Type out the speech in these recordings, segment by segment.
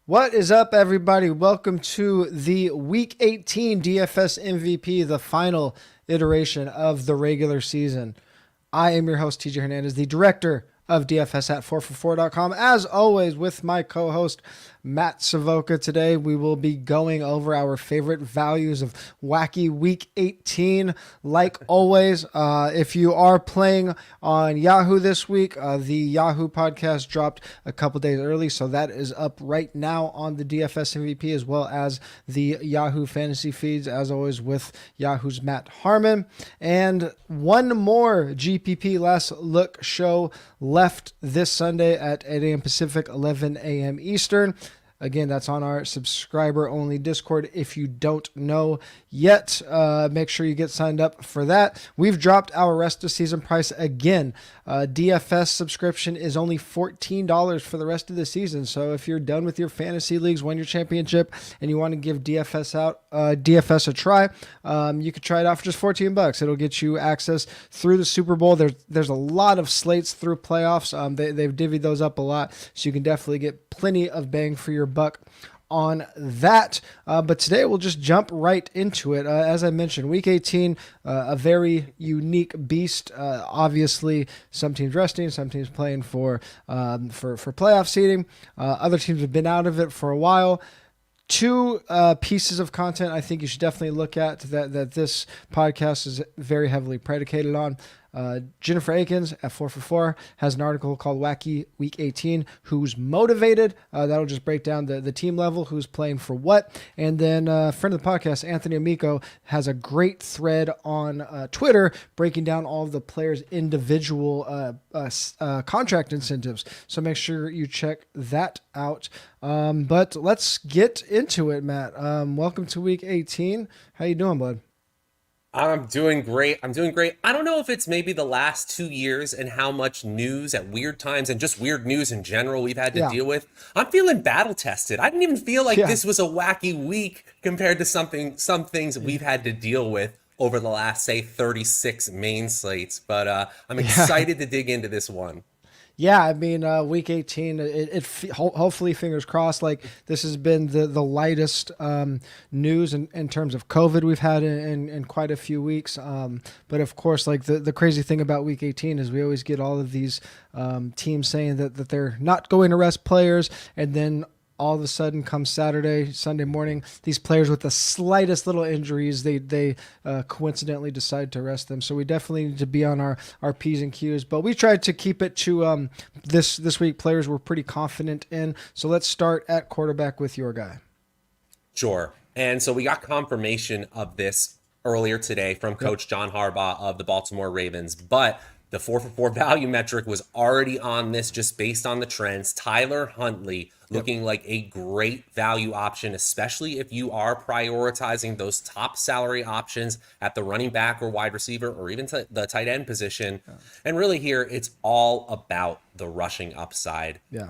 What is up, everybody? Welcome to the Week 18 DFS MVP, the final iteration of the regular season. I am your host, TJ Hernandez, the director of DFS at 4for4.com. As always, with my co-host, Matt Savoca. Today, we will be going over our favorite values of wacky Week 18. Like always, if you are playing on Yahoo this week, the Yahoo podcast dropped a couple days early, so that is up right now on the DFS MVP as well as the Yahoo fantasy feeds, as always, with Yahoo's Matt Harmon. And one more GPP Last Look show left this Sunday at 8 a.m. Pacific, 11 a.m. Eastern. Again, that's on our subscriber-only Discord. If you don't know yet, make sure you get signed up for that. We've dropped our rest of season price again. DFS subscription is only $14 for the rest of the season. So if you're done with your fantasy leagues, won your championship, and you want to give DFS a try, you could try it out for just $14. It'll get you access through the Super Bowl. There's a lot of slates through playoffs. They've divvied those up a lot, so you can definitely get plenty of bang for your buck on that. But today we'll just jump right into it. As I mentioned, Week 18, a very unique beast. Obviously, some teams resting, some teams playing for playoff seeding. Other teams have been out of it for a while. Two pieces of content I think you should definitely look at that this podcast is very heavily predicated on. Jennifer Akins at 4for4 has an article called Wacky Week 18, Who's Motivated. That'll just break down the team level, who's playing for what. And then friend of the podcast, Anthony Amico, has a great thread on Twitter breaking down all of the players' individual contract incentives. So make sure you check that out. But let's get into it, Matt. Welcome to Week 18. How you doing, bud? I'm doing great. I don't know if it's maybe the last 2 years and how much news at weird times and just weird news in general we've had to deal with. I'm feeling battle tested. I didn't even feel like this was a wacky week compared to some things we've had to deal with over the last, say, 36 main slates. But I'm excited to dig into this one. Yeah, I mean, Week 18, hopefully, fingers crossed, like this has been the lightest news in terms of COVID we've had in quite a few weeks. But of course, like the crazy thing about Week 18 is we always get all of these teams saying that they're not going to rest players, and then all of a sudden, come Sunday morning, these players with the slightest little injuries, they coincidentally decide to rest them. So we definitely need to be on our P's and Q's. But we tried to keep it to this week players we're pretty confident in. So let's start at quarterback with your guy. Sure. And so we got confirmation of this earlier today from Coach John Harbaugh of the Baltimore Ravens. But the 4for4 value metric was already on this just based on the trends. Tyler Huntley looking like a great value option, especially if you are prioritizing those top salary options at the running back or wide receiver or even the tight end position. And really here, it's all about the rushing upside. Yeah.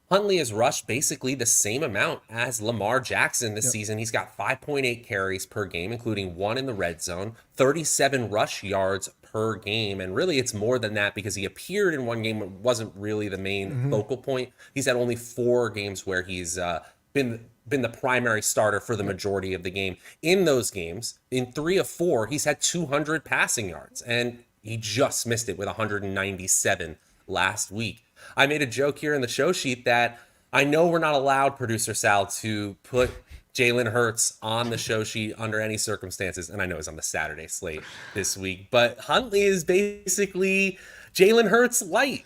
Huntley has rushed basically the same amount as Lamar Jackson this season. He's got 5.8 carries per game, including 1 in the red zone, 37 rush yards per game. And really, it's more than that because he appeared in one game that wasn't really the main focal point. He's had only 4 games where he's been the primary starter for the majority of the game. In those games, in 3 of 4, he's had 200 passing yards, and he just missed it with 197 last week. I made a joke here in the show sheet that I know we're not allowed, producer Sal, to put Jalen Hurts on the show sheet under any circumstances. And I know he's on the Saturday slate this week, but Huntley is basically Jalen Hurts light,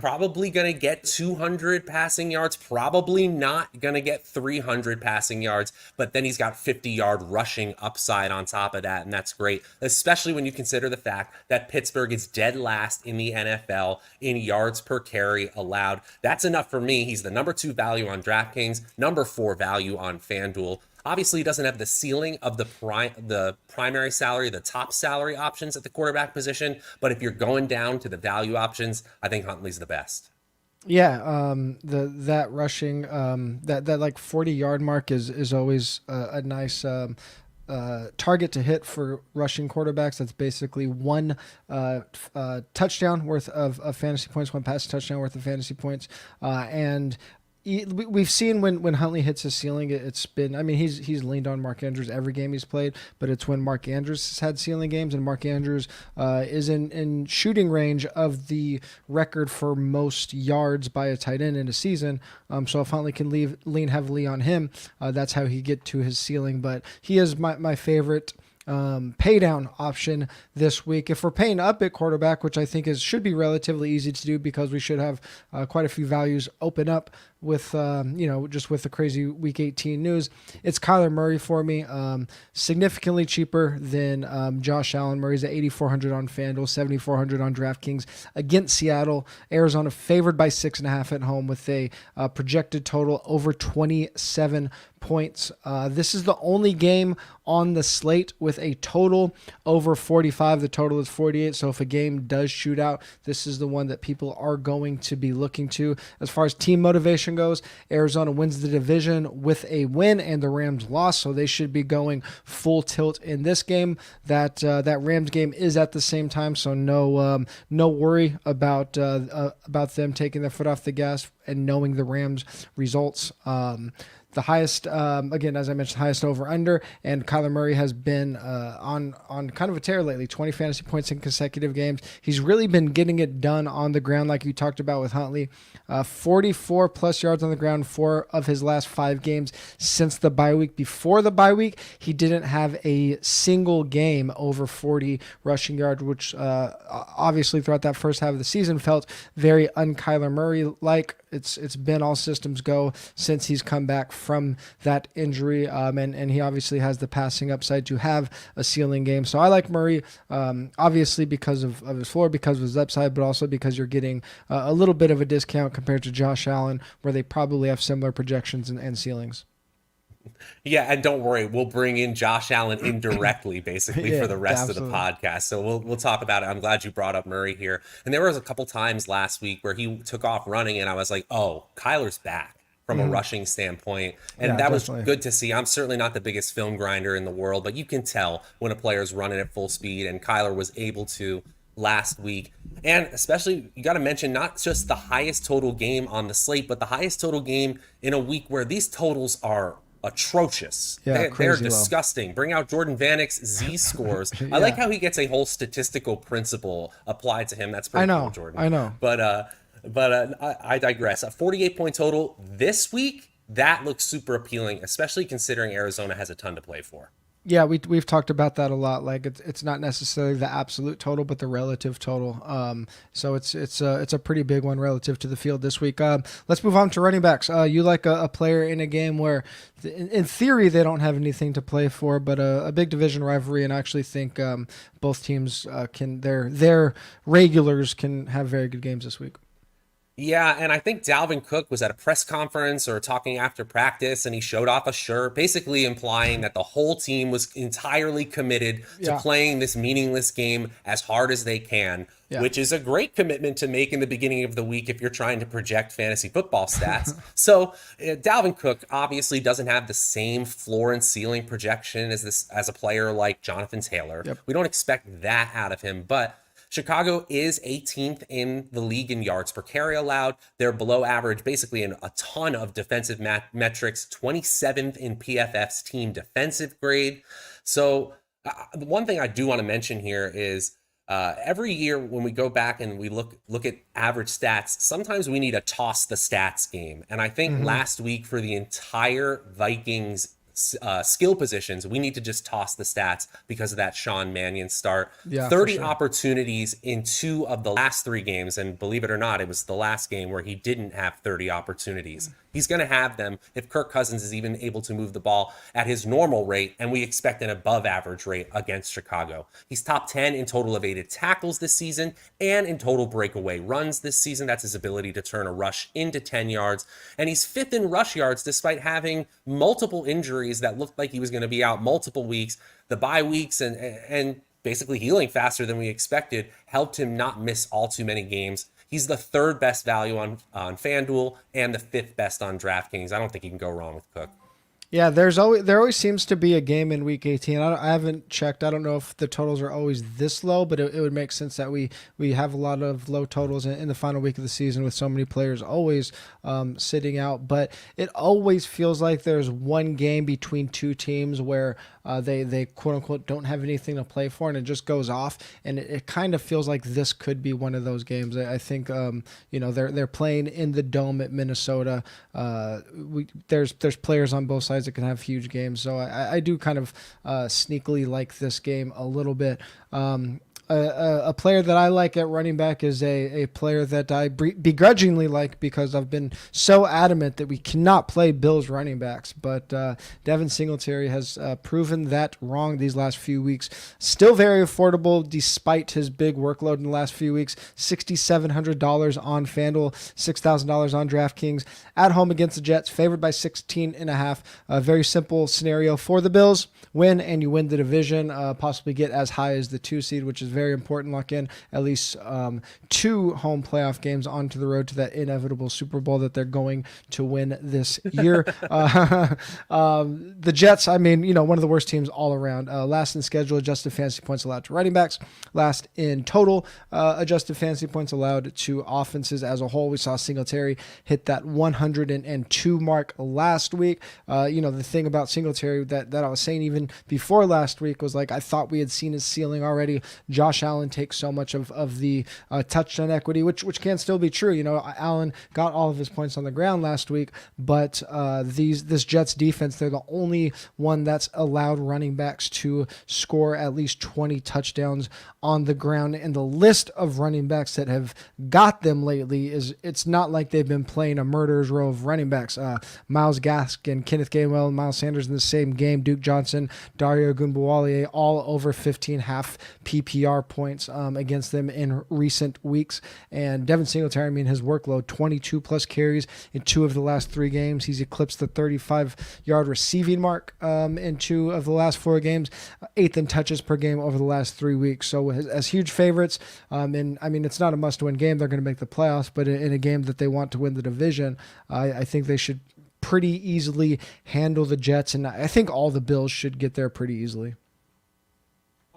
probably going to get 200 passing yards, probably not going to get 300 passing yards, but then he's got 50-yard rushing upside on top of that, and that's great, especially when you consider the fact that Pittsburgh is dead last in the NFL in yards per carry allowed. That's enough for me. He's the number 2 value on DraftKings, number 4 value on FanDuel. Obviously, he doesn't have the ceiling of the primary salary, the top salary options at the quarterback position. But if you're going down to the value options, I think Huntley's the best. Yeah, that rushing, that like 40-yard mark is always a nice target to hit for rushing quarterbacks. That's basically one touchdown worth of fantasy points, one passing touchdown worth of fantasy points, and we've seen when Huntley hits his ceiling, it's been, I mean, he's leaned on Mark Andrews every game he's played, but it's when Mark Andrews has had ceiling games, and Mark Andrews is in shooting range of the record for most yards by a tight end in a season. So if Huntley can lean heavily on him, that's how he get to his ceiling. But he is my favorite pay down option this week. If we're paying up at quarterback, which I think should be relatively easy to do because we should have quite a few values open up with just with the crazy week 18 news, it's Kyler Murray for me. Significantly cheaper than Josh Allen. Murray's at 8,400 on FanDuel, 7,400 on DraftKings against Seattle. Arizona favored by 6.5 at home with a projected total over 27 points. This is the only game on the slate with a total over 45. The total is 48. So if a game does shoot out, this is the one that people are going to be looking to. As far as team motivation goes, Arizona wins the division with a win and the Rams lost, so they should be going full tilt in this game. That Rams game is at the same time, so no worry about them taking their foot off the gas and knowing the Rams results. The highest, again, as I mentioned, highest over under, and Kyler Murray has been on kind of a tear lately, 20 fantasy points in consecutive games. He's really been getting it done on the ground like you talked about with Huntley. 44 plus yards on the ground, 4 of his last 5 games since the bye week. Before the bye week, he didn't have a single game over 40 rushing yards, which obviously throughout that first half of the season felt very un-Kyler Murray-like. It's been all systems go since he's come back from that injury, and he obviously has the passing upside to have a ceiling game. So I like Murray, obviously because of his floor, because of his upside, but also because you're getting a little bit of a discount compared to Josh Allen, where they probably have similar projections and ceilings. Yeah, and don't worry, we'll bring in Josh Allen indirectly, basically, for the rest absolutely. of the podcast. So we'll talk about it. I'm glad you brought up Murray here. And there was a couple times last week where he took off running, and I was like, oh, Kyler's back from a rushing standpoint. And that definitely was good to see. I'm certainly not the biggest film grinder in the world, but you can tell when a player's running at full speed, and Kyler was able to last week. And especially, you got to mention not just the highest total game on the slate, but the highest total game in a week where these totals are atrocious. They're disgusting. Bring out Jordan Vanek's Z-scores. I like how he gets a whole statistical principle applied to him. That's pretty cool, Jordan. I know. But I digress. A 48-point total this week, that looks super appealing, especially considering Arizona has a ton to play for. Yeah, we've talked about that a lot. Like it's not necessarily the absolute total, but the relative total. So it's a pretty big one relative to the field this week. Let's move on to running backs. You like a player in a game where, in theory, they don't have anything to play for, but a big division rivalry, and I actually think both teams their regulars can have very good games this week. Yeah, and I think Dalvin Cook was at a press conference or talking after practice, and he showed off a shirt, basically implying that the whole team was entirely committed to playing this meaningless game as hard as they can, which is a great commitment to make in the beginning of the week if you're trying to project fantasy football stats. So Dalvin Cook obviously doesn't have the same floor and ceiling projection as a player like Jonathan Taylor. We don't expect that out of him, but Chicago is 18th in the league in yards per carry allowed. They're below average, basically in a ton of defensive metrics, 27th in PFF's team defensive grade. So the one thing I do want to mention here is every year when we go back and we look at average stats, sometimes we need a toss the stats game. And I think last week for the entire Vikings skill positions, we need to just toss the stats because of that Sean Mannion start. 30 opportunities in 2 of the last 3 games, and believe it or not, it was the last game where he didn't have 30 opportunities. He's going to have them if Kirk Cousins is even able to move the ball at his normal rate, and we expect an above average rate against Chicago. He's top 10 in total evaded tackles this season and in total breakaway runs this season. That's his ability to turn a rush into 10 yards. And he's 5th in rush yards despite having multiple injuries that looked like he was going to be out multiple weeks. The bye weeks and basically healing faster than we expected helped him not miss all too many games. He's the 3rd best value on FanDuel and the 5th best on DraftKings. I don't think you can go wrong with Cook. Yeah, there always seems to be a game in week 18. I haven't checked. I don't know if the totals are always this low, but it would make sense that we have a lot of low totals in the final week of the season with so many players always sitting out. But it always feels like there's one game between two teams where they quote unquote don't have anything to play for, and it just goes off. And it kind of feels like this could be one of those games. I think they're playing in the dome at Minnesota. There's players on both sides that can have huge games, so I do kind of sneakily like this game a little bit. A player that I like at running back is a player that I begrudgingly like because I've been so adamant that we cannot play Bills running backs. But Devin Singletary has proven that wrong these last few weeks. Still very affordable despite his big workload in the last few weeks. $6,700 on FanDuel, $6,000 on DraftKings. At home against the Jets, favored by 16.5. A very simple scenario for the Bills. Win and you win the division, possibly get as high as the 2 seed, which is very important. Lock in at least 2 home playoff games onto the road to that inevitable Super Bowl that they're going to win this year. The Jets, I mean, one of the worst teams all around. Last in schedule adjusted fantasy points allowed to running backs. Last in total adjusted fantasy points allowed to offenses as a whole. We saw Singletary hit that 102 mark last week. The thing about Singletary that I was saying even before last week was like I thought we had seen his ceiling already. Josh Allen takes so much of the touchdown equity, which can still be true. Allen got all of his points on the ground last week, but this Jets defense, they're the only one that's allowed running backs to score at least 20 touchdowns on the ground. And the list of running backs that have got them lately it's not like they've been playing a murderer's row of running backs. Myles Gaskin, Kenneth Gainwell, and Miles Sanders in the same game. Duke Johnson, Dario Ogunbowale, all over 15 half PPR points against them in recent weeks. And Devin Singletary, his workload, 22 plus carries in 2 of the last 3 games. He's eclipsed the 35-yard receiving mark in 2 of the last 4 games, 8th in touches per game over the last 3 weeks. So as huge favorites, it's not a must-win game. They're going to make the playoffs, but in a game that they want to win the division, I think they should pretty easily handle the Jets, and I think all the Bills should get there pretty easily.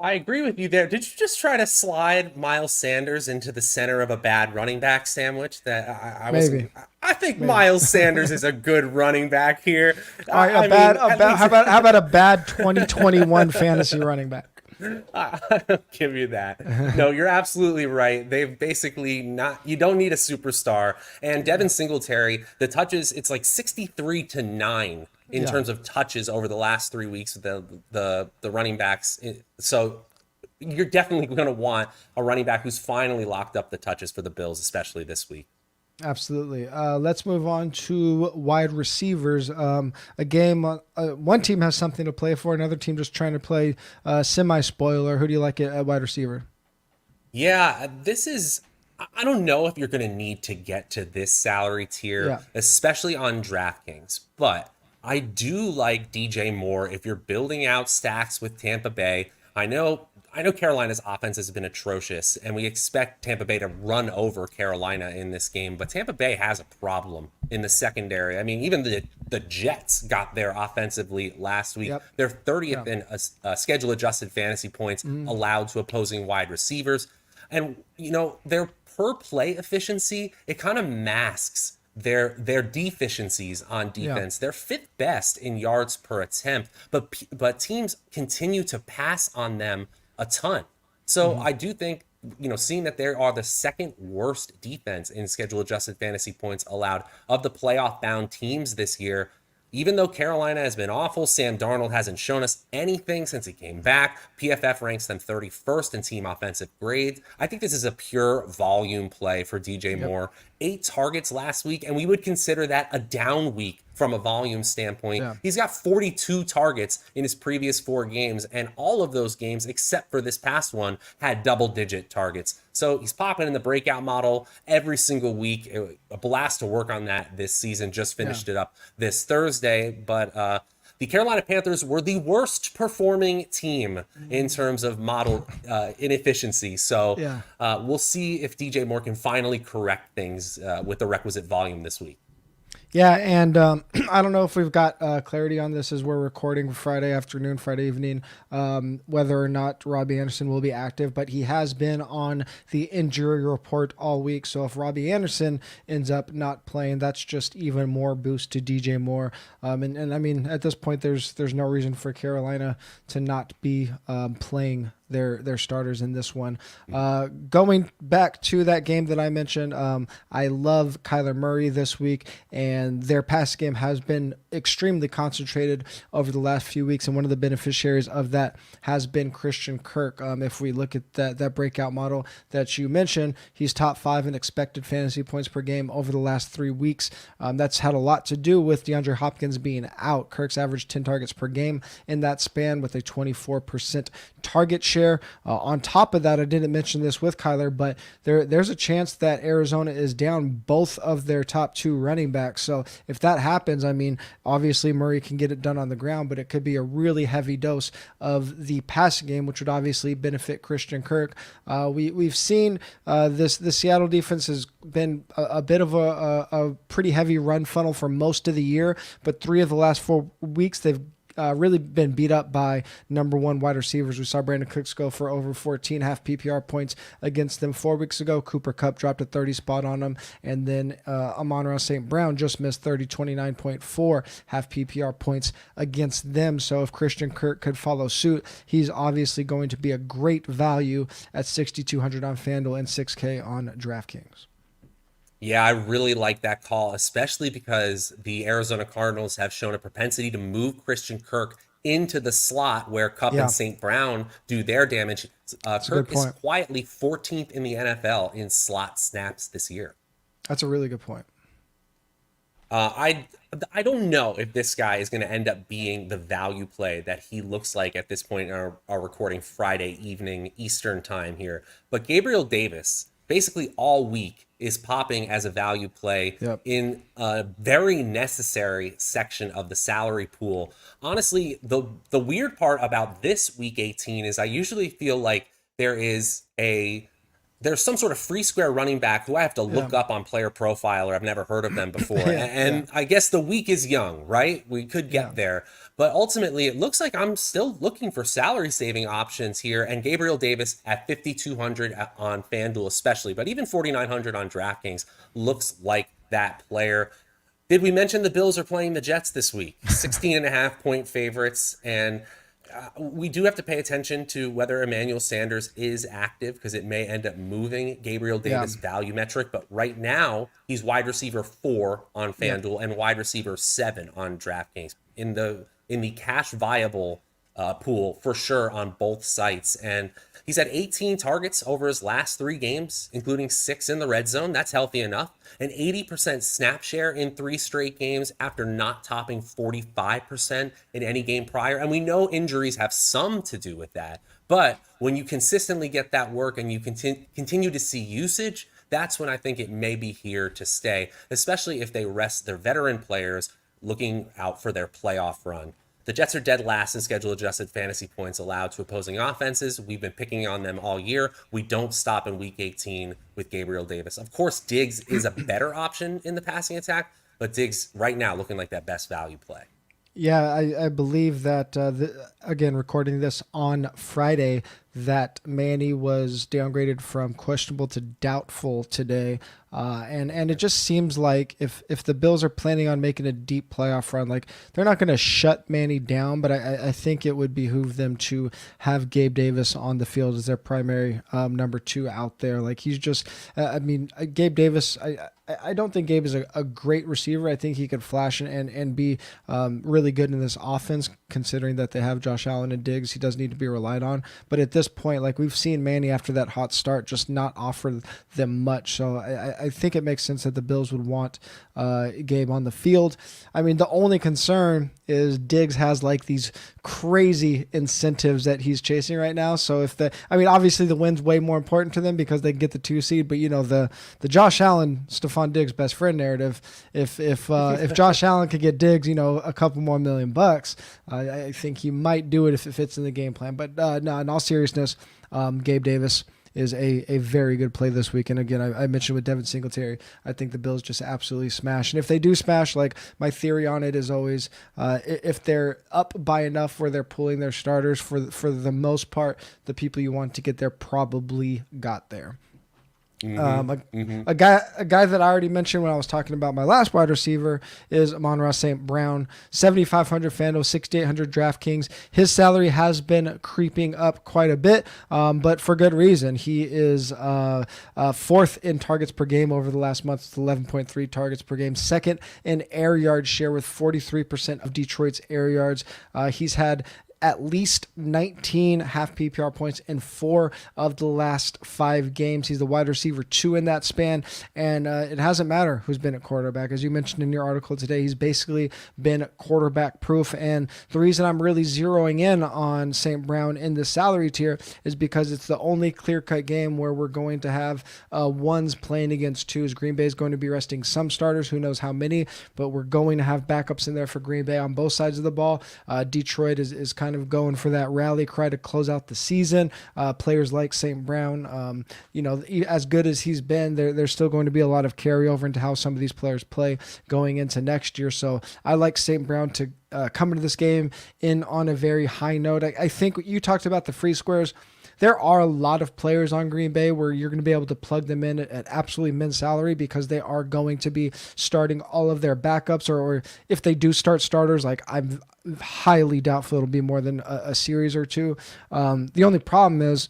I agree with you there. Did you just try to slide Miles Sanders into the center of a bad running back sandwich? Maybe. I think maybe. Miles Sanders is a good running back here. All right, how about a bad 2021 fantasy running back? I'll give you that. No, you're absolutely right. They've basically you don't need a superstar. And Devin Singletary, the touches, it's like 63-9 in terms of touches over the last 3 weeks with the running backs. So you're definitely going to want a running back who's finally locked up the touches for the Bills, especially this week. Absolutely. Let's move on to wide receivers. A game, one team has something to play for, another team just trying to play semi-spoiler. Who do you like at wide receiver? Yeah, I don't know if you're going to need to get to this salary tier, especially on DraftKings, but I do like DJ Moore if you're building out stacks with Tampa Bay. I know Carolina's offense has been atrocious, and we expect Tampa Bay to run over Carolina in this game, but Tampa Bay has a problem in the secondary. Even the Jets got there offensively last week. Yep. They're 30th in schedule-adjusted fantasy points allowed to opposing wide receivers. And, their per-play efficiency, it kind of masks their deficiencies on defense. They're 5th best in yards per attempt, but teams continue to pass on them a ton. So I do think, seeing that they are the 2nd worst defense in schedule adjusted fantasy points allowed of the playoff bound teams this year, even though Carolina has been awful, Sam Darnold hasn't shown us anything since he came back. PFF ranks them 31st in team offensive grades. I think this is a pure volume play for DJ Moore. 8 targets last week, and we would consider that a down week from a volume standpoint. He's got 42 targets in his previous 4 games, and all of those games, except for this past one, had double-digit targets. So he's popping in the breakout model every single week. A blast to work on that this season. Just finished it up this Thursday, but the Carolina Panthers were the worst performing team in terms of model inefficiency. So we'll see if DJ Moore can finally correct things with the requisite volume this week. Yeah, and I don't know if we've got clarity on this as we're recording Friday afternoon, Friday evening, whether or not Robbie Anderson will be active, but he has been on the injury report all week. So if Robbie Anderson ends up not playing, that's just even more boost to DJ Moore. And I mean, at this point, there's no reason for Carolina to not be playing their starters in this one. Going back to that game that I mentioned, I love Kyler Murray this week, and their pass game has been extremely concentrated over the last few weeks, and one of the beneficiaries of that has been Christian Kirk. If we look at that breakout model that you mentioned, he's top 5 in expected fantasy points per game over the last 3 weeks. That's had a lot to do with DeAndre Hopkins being out. Kirk's averaged 10 targets per game in that span with a 24% target share. On top of that, I didn't mention this with Kyler, but there's a chance that Arizona is down both of their top 2 running backs. So if that happens, I mean, obviously Murray can get it done on the ground, but it could be a really heavy dose of the passing game, which would obviously benefit Christian Kirk. We've seen the Seattle defense has been a bit of a pretty heavy run funnel for most of the year, but 3 of the last 4 weeks they've really been beat up by number 1 wide receivers. We saw Brandon Cooks go for over 14 half PPR points against them 4 weeks ago. Cooper Kupp dropped a 30 spot on them. And then Amon-Ra St. Brown just missed 29.4 half PPR points against them. So if Christian Kirk could follow suit, he's obviously going to be a great value at 6,200 on FanDuel and 6K on DraftKings. Yeah, I really like that call, especially because the Arizona Cardinals have shown a propensity to move Christian Kirk into the slot where Kupp and St. Brown do their damage. Kirk is quietly 14th in the NFL in slot snaps this year. That's a really good point. I don't know if this guy is going to end up being the value play that he looks like at this point in our recording Friday evening Eastern time here. But Gabriel Davis, basically all week, is popping as a value play in a very necessary section of the salary pool. Honestly, the weird part about this week 18 is I usually feel like there's some sort of free square running back who I have to look up on Player Profile, or I've never heard of them before. I guess the week is young, right? We could get there. But ultimately, it looks like I'm still looking for salary saving options here. And Gabriel Davis at 5,200 on FanDuel especially, but even 4,900 on DraftKings looks like that player. Did we mention the Bills are playing the Jets this week? 16.5-point favorites. And we do have to pay attention to whether Emmanuel Sanders is active, because it may end up moving Gabriel Davis' value metric. But right now, he's wide receiver 4 on FanDuel and wide receiver 7 on DraftKings in the cash viable pool for sure on both sites. And he's had 18 targets over his last 3 games, including 6 in the red zone. That's healthy enough. An 80% snap share in 3 straight games after not topping 45% in any game prior. And we know injuries have some to do with that. But when you consistently get that work and you continue to see usage, that's when I think it may be here to stay, especially if they rest their veteran players looking out for their playoff run. The Jets are dead last in schedule-adjusted fantasy points allowed to opposing offenses. We've been picking on them all year. We don't stop in Week 18 with Gabriel Davis. Of course, Diggs is a better option in the passing attack, but Diggs right now looking like that best value play. Yeah, I believe that, again, recording this on Friday, that Manny was downgraded from questionable to doubtful today. And it just seems like if the Bills are planning on making a deep playoff run, like, they're not going to shut Manny down, but I think it would behoove them to have Gabe Davis on the field as their primary number 2 out there. Like, he's just, Gabe Davis, I don't think Gabe is a great receiver. I think he could flash and be really good in this offense, considering that they have Josh Allen and Diggs. He does need to be relied on. But at this point, like, we've seen Manny after that hot start just not offer them much. So I think it makes sense that the Bills would want Gabe on the field. I mean, the only concern is Diggs has like these crazy incentives that he's chasing right now. So obviously the win's way more important to them because they can get the 2 seed, but the Josh Allen, Stephon Diggs best friend narrative, if Josh Allen could get Diggs, a couple more $1 million, I think he might do it if it fits in the game plan. But no, in all seriousness, Gabe Davis is a very good play this week. And again, I mentioned with Devin Singletary, I think the Bills just absolutely smash. And if they do smash, like my theory on it is always, if they're up by enough where they're pulling their starters, for the most part, the people you want to get there probably got there. A guy that I already mentioned when I was talking about my last wide receiver is Amon-Ra St. Brown, 7,500 FanDuel, 6,800 DraftKings. His salary has been creeping up quite a bit, but for good reason. He is fourth in targets per game over the last month with 11.3 targets per game, second in air yard share with 43% of Detroit's air yards. He's had at least 19 half PPR points in 4 of the last 5 games. He's the wide receiver 2 in that span, and it hasn't mattered who's been at quarterback. As you mentioned in your article today, he's basically been quarterback proof, and the reason I'm really zeroing in on St. Brown in the salary tier is because it's the only clear-cut game where we're going to have ones playing against twos. Green Bay is going to be resting some starters, who knows how many, but we're going to have backups in there for Green Bay on both sides of the ball. Detroit is kind of going for that rally cry to close out the season. Players like St. Brown, as good as he's been, there's still going to be a lot of carryover into how some of these players play going into next year. So I like St. Brown to come into this game in on a very high note. I think you talked about the free squares. There are a lot of players on Green Bay where you're going to be able to plug them in at absolutely min salary because they are going to be starting all of their backups, or if they do start starters, like I'm highly doubtful it'll be more than a series or two. The only problem is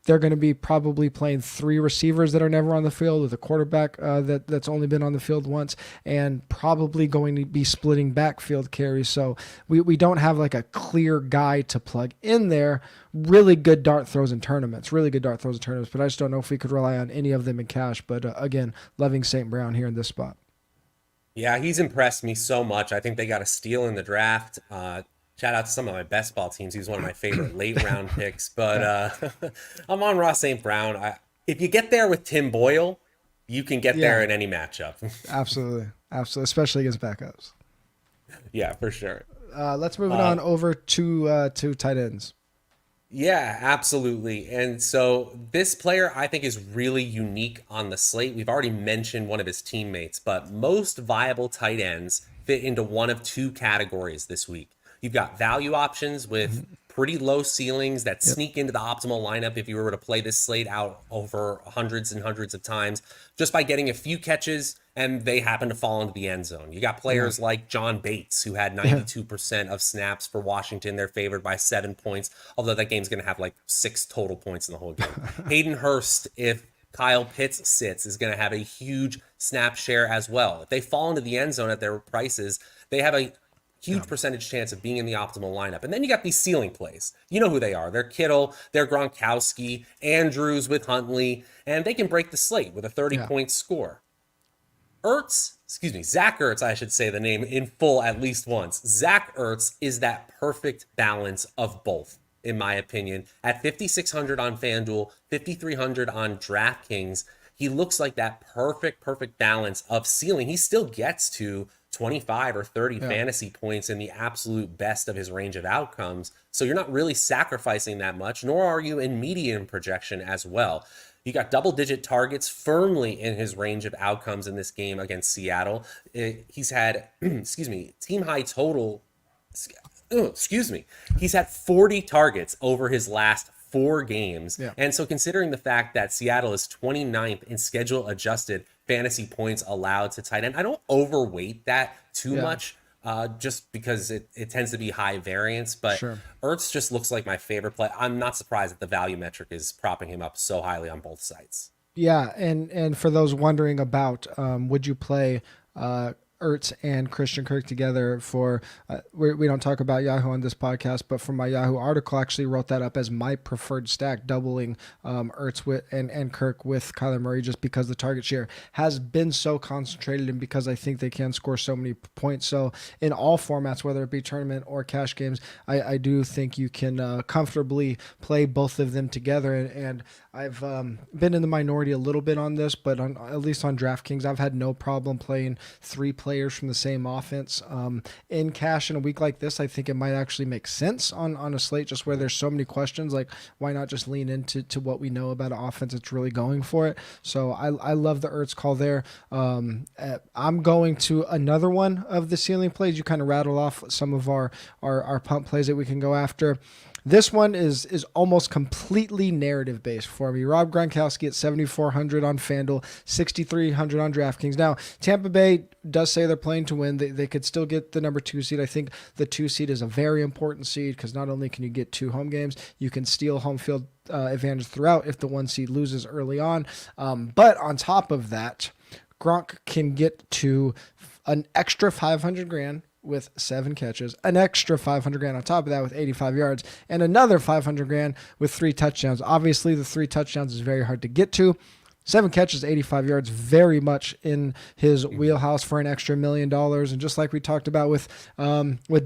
they're going to be probably playing 3 receivers that are never on the field with a quarterback that's only been on the field once, and probably going to be splitting backfield carries. So we don't have like a clear guy to plug in there. Really good dart throws in tournaments, but I just don't know if we could rely on any of them in cash. But again, loving St. Brown here in this spot. Yeah, he's impressed me so much. I think they got a steal in the draft. Shout out to some of my best ball teams. He was one of my favorite late round picks. But I'm on Ross St. Brown. If you get there with Tim Boyle, you can get there in any matchup. Absolutely. Especially against backups. Yeah, for sure. Let's move it on over to tight ends. Yeah, absolutely. And so this player I think is really unique on the slate. We've already mentioned one of his teammates, but most viable tight ends fit into one of 2 categories this week. You've got value options with pretty low ceilings that sneak into the optimal lineup if you were to play this slate out over hundreds and hundreds of times just by getting a few catches and they happen to fall into the end zone. You got players like John Bates, who had 92% of snaps for Washington. They're favored by 7 points, although that game's going to have like 6 total points in the whole game. Hayden Hurst, if Kyle Pitts sits, is going to have a huge snap share as well. If they fall into the end zone at their prices, they have a huge percentage chance of being in the optimal lineup. And then you got these ceiling plays. You know who they are. They're Kittle, they're Gronkowski, Andrews with Huntley, and they can break the slate with a 30-point score. Zach Ertz, I should say the name in full at least once. Zach Ertz is that perfect balance of both, in my opinion. At 5,600 on FanDuel, 5,300 on DraftKings, he looks like that perfect balance of ceiling. He still gets to 25 or 30 fantasy points in the absolute best of his range of outcomes. So you're not really sacrificing that much, nor are you in median projection as well. You got double-digit targets firmly in his range of outcomes in this game against Seattle. He's had, team high total, he's had 40 targets over his last 4 games. Yeah. And so considering the fact that Seattle is 29th in schedule adjusted fantasy points allowed to tight end, I don't overweight that too much just because it tends to be high variance. But Ertz just looks like my favorite play. I'm not surprised that the value metric is propping him up so highly on both sites. Yeah, and for those wondering about would you play Ertz and Christian Kirk together for, we don't talk about Yahoo on this podcast, but for my Yahoo article, I actually wrote that up as my preferred stack, doubling Ertz and Kirk with Kyler Murray, just because the target share has been so concentrated and because I think they can score so many points. So in all formats, whether it be tournament or cash games, I do think you can comfortably play both of them together. And I've been in the minority a little bit on this, but at least on DraftKings, I've had no problem playing 3 players players from the same offense in cash in a week like this, I think it might actually make sense on a slate just where there's so many questions. Like, why not just lean into what we know about an offense that's really going for it? So I love the Ertz call there. I'm going to another one of the ceiling plays. You kind of rattle off some of our punt plays that we can go after. This one is almost completely narrative based for me. Rob Gronkowski at 7,400 on FanDuel, 6,300 on DraftKings. Now, Tampa Bay does say they're playing to win. They could still get the number 2 seed. I think the 2 seed is a very important seed because not only can you get 2 home games, you can steal home field advantage throughout if the 1 seed loses early on. But on top of that, Gronk can get to an extra 500 grand with 7 catches, an extra 500 grand on top of that with 85 yards, and another 500 grand with 3 touchdowns. Obviously, the 3 touchdowns is very hard to get to. 7 catches, 85 yards, very much in his wheelhouse for an extra $1 million. And just like we talked about with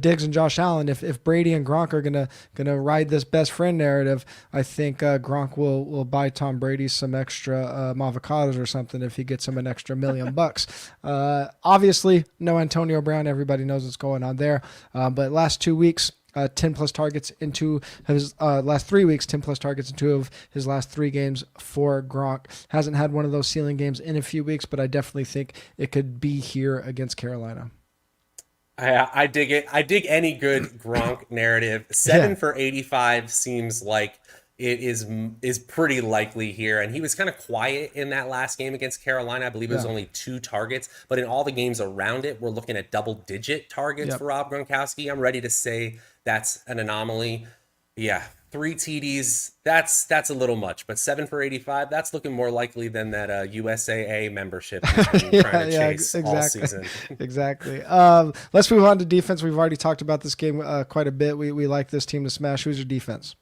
Diggs and Josh Allen, if Brady and Gronk are gonna ride this best friend narrative, I think Gronk will buy Tom Brady some extra avocados or something if he gets him an extra $1 million bucks. Obviously, no Antonio Brown. Everybody knows what's going on there. But last 2 weeks, 10 plus targets into his last 3 weeks, 10 plus targets in 2 of his last 3 games for Gronk. Hasn't had one of those ceiling games in a few weeks, but I definitely think it could be here against Carolina. I dig it. I dig any good Gronk narrative. 7 for 85 seems like it is pretty likely here. And he was kind of quiet in that last game against Carolina. I believe it was only 2 targets, but in all the games around it, we're looking at double-digit targets for Rob Gronkowski. I'm ready to say that's an anomaly. Yeah, 3 TDs, that's a little much, but 7 for 85, that's looking more likely than that USAA membership he's been trying to chase all season. Exactly. Let's move on to defense. We've already talked about this game quite a bit. We like this team to smash. Who's your defense?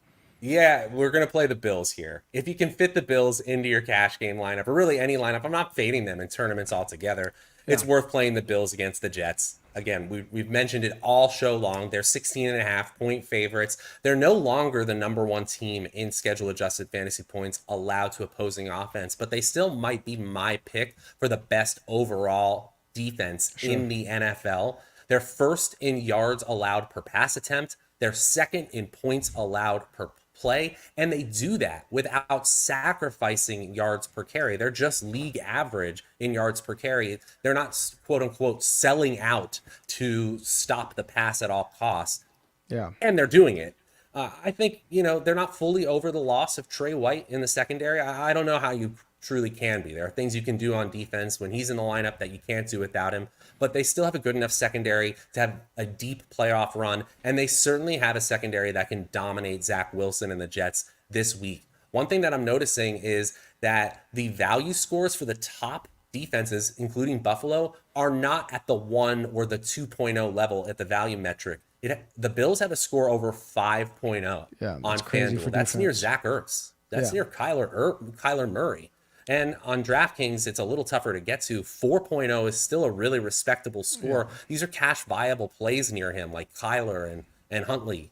Yeah, we're going to play the Bills here. If you can fit the Bills into your cash game lineup, or really any lineup, I'm not fading them in tournaments altogether. It's worth playing the Bills against the Jets. Again, we've mentioned it all show long. They're 16.5-point favorites. They're no longer the number 1 team in schedule-adjusted fantasy points allowed to opposing offense, but they still might be my pick for the best overall defense in the NFL. They're first in yards allowed per pass attempt. They're second in points allowed per play, and they do that without sacrificing yards per carry. They're just league average in yards per carry. They're not, quote unquote, selling out to stop the pass at all costs. Yeah. And they're doing it. I think, they're not fully over the loss of Trey White in the secondary. I don't know how you truly can be. There are things you can do on defense when he's in the lineup that you can't do without him, but they still have a good enough secondary to have a deep playoff run, and they certainly have a secondary that can dominate Zach Wilson and the Jets this week. One thing that I'm noticing is that the value scores for the top defenses, including Buffalo, are not at the 1 or the 2.0 level at the value metric. The Bills have a score over 5.0 on FanDuel. That's near Zach Ertz. That's near Kyler Murray. And on DraftKings, it's a little tougher to get to. 4.0 is still a really respectable score. Yeah. These are cash viable plays near him, like Kyler and Huntley.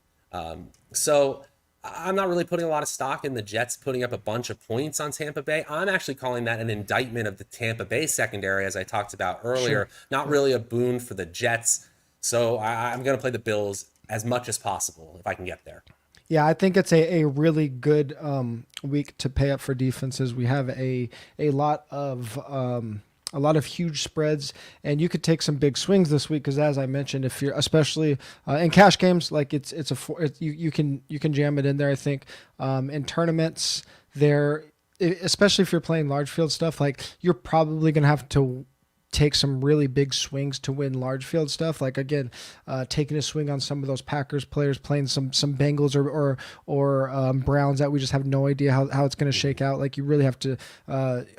So I'm not really putting a lot of stock in the Jets putting up a bunch of points on Tampa Bay. I'm actually calling that an indictment of the Tampa Bay secondary, as I talked about earlier. Not really a boon for the Jets. So I'm going to play the Bills as much as possible if I can get there. Yeah, I think it's a really good week to pay up for defenses. We have a lot of huge spreads, and you could take some big swings this week because, as I mentioned, if you're especially in cash games, like you can jam it in there. I think in tournaments, especially if you're playing large field stuff, like you're probably gonna have to take some really big swings to win large field stuff. Like again, taking a swing on some of those Packers players playing some Bengals or Browns that we just have no idea how it's going to shake out. Like you really have to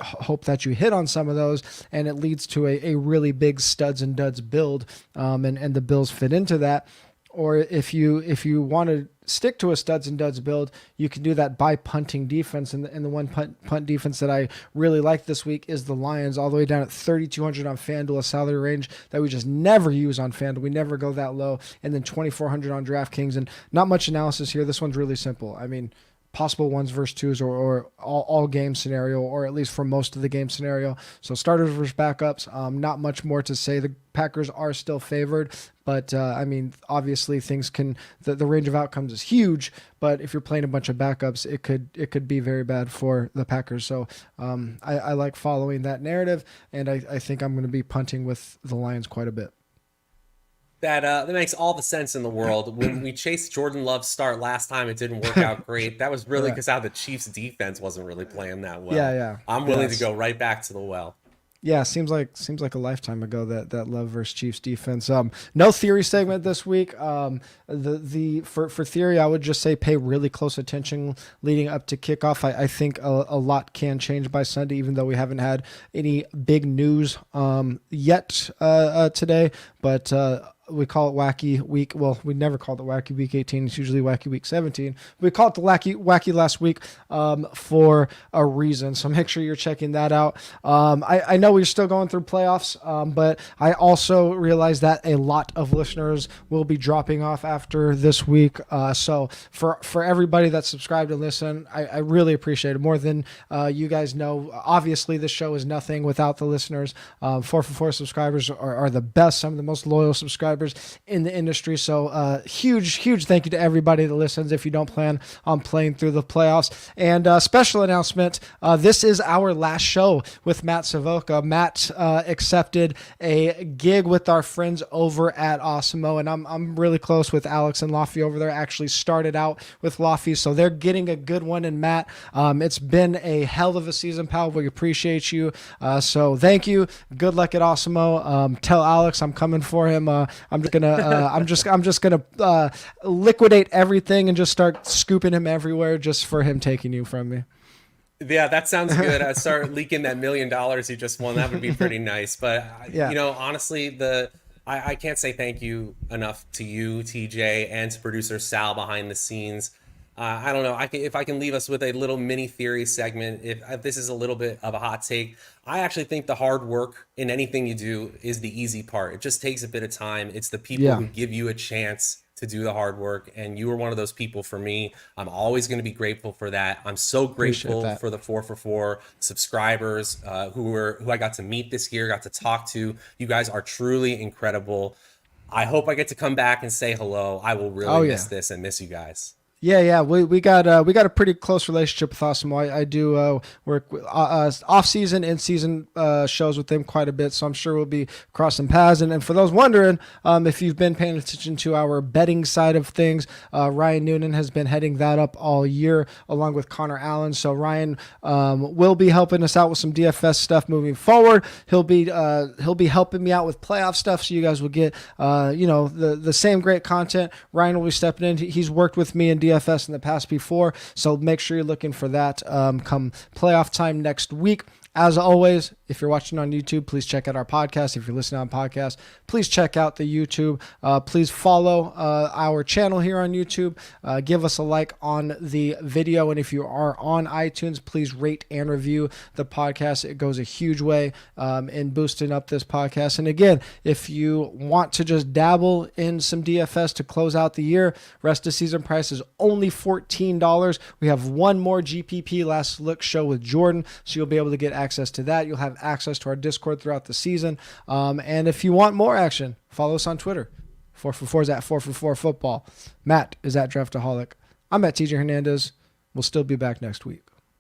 hope that you hit on some of those, and it leads to a really big studs and duds build, and the Bills fit into that. Or if you want to stick to a studs and duds build, you can do that by punting defense. And the one punt defense that I really like this week is the Lions, all the way down at 3,200 on FanDuel, a salary range that we just never use on FanDuel. We never go that low. And then 2,400 on DraftKings. And not much analysis here. This one's really simple. I mean, possible ones versus twos or all game scenario, or at least for most of the game scenario. So starters versus backups, not much more to say. The Packers are still favored, but I mean, obviously things can, the range of outcomes is huge, but if you're playing a bunch of backups, it could be very bad for the Packers. So I like following that narrative, and I think I'm going to be punting with the Lions quite a bit. That makes all the sense in the world. When we chased Jordan Love's start last time, it didn't work out great. That was really because how the Chiefs' defense wasn't really playing that well. Yeah. I'm willing to go right back to the well. Yeah, seems like a lifetime ago that Love versus Chiefs defense. No theory segment this week. For theory, I would just say pay really close attention leading up to kickoff. I think a lot can change by Sunday, even though we haven't had any big news yet today. But we call it Wacky Week. Well, we never called it Wacky Week 18. It's usually Wacky Week 17. We call it the Wacky last week for a reason. So make sure you're checking that out. I know we're still going through playoffs, but I also realize that a lot of listeners will be dropping off after this week. So for everybody that's subscribed and listen, I really appreciate it more than you guys know. Obviously, this show is nothing without the listeners. 4for4 subscribers are the best, some of the most loyal subscribers in the industry. So huge thank you to everybody that listens if you don't plan on playing through the playoffs. And special announcement, this is our last show with Matt Savoca. Matt accepted a gig with our friends over at Osmo, and I'm really close with Alex and Laffy over there. Actually started out with Laffy, so they're getting a good one in Matt. It's been a hell of a season, pal. We appreciate you. So thank you. Good luck at Osmo. Tell Alex I'm coming for him. I'm just gonna liquidate everything and just start scooping him everywhere just for him taking you from me. Yeah, that sounds good. I start leaking that $1 million you just won. That would be pretty nice. But yeah. Honestly, I can't say thank you enough to you, TJ, and to producer Sal behind the scenes. I don't know. If I can leave us with a little mini theory segment, if this is a little bit of a hot take, I actually think the hard work in anything you do is the easy part. It just takes a bit of time. It's the people who give you a chance to do the hard work, and you were one of those people for me. I'm always going to be grateful for that. I'm so grateful for the 4for4 subscribers who I got to meet this year, got to talk to. You guys are truly incredible. I hope I get to come back and say hello. I will really miss this and miss you guys. Yeah. We got a pretty close relationship with Osmo. I do work off season, in season shows with them quite a bit, so I'm sure we'll be crossing paths. And for those wondering, if you've been paying attention to our betting side of things, Ryan Noonan has been heading that up all year along with Connor Allen. So Ryan will be helping us out with some DFS stuff moving forward. He'll be helping me out with playoff stuff, so you guys will get the same great content. Ryan will be stepping in. He's worked with me in DFS in the past before, so make sure you're looking for that come playoff time next week. As always, if you're watching on YouTube, please check out our podcast. If you're listening on podcast, please check out the YouTube. Please follow our channel here on YouTube. Give us a like on the video. And if you are on iTunes, please rate and review the podcast. It goes a huge way in boosting up this podcast. And again, if you want to just dabble in some DFS to close out the year, rest of season price is only $14. We have one more GPP last look show with Jordan, so you'll be able to get access to that. You'll have access to our Discord throughout the season. And if you want more action, follow us on Twitter. 4for4 is at 4for4 football. Matt is at Draftaholic. I'm at TJ Hernandez. We'll still be back next week.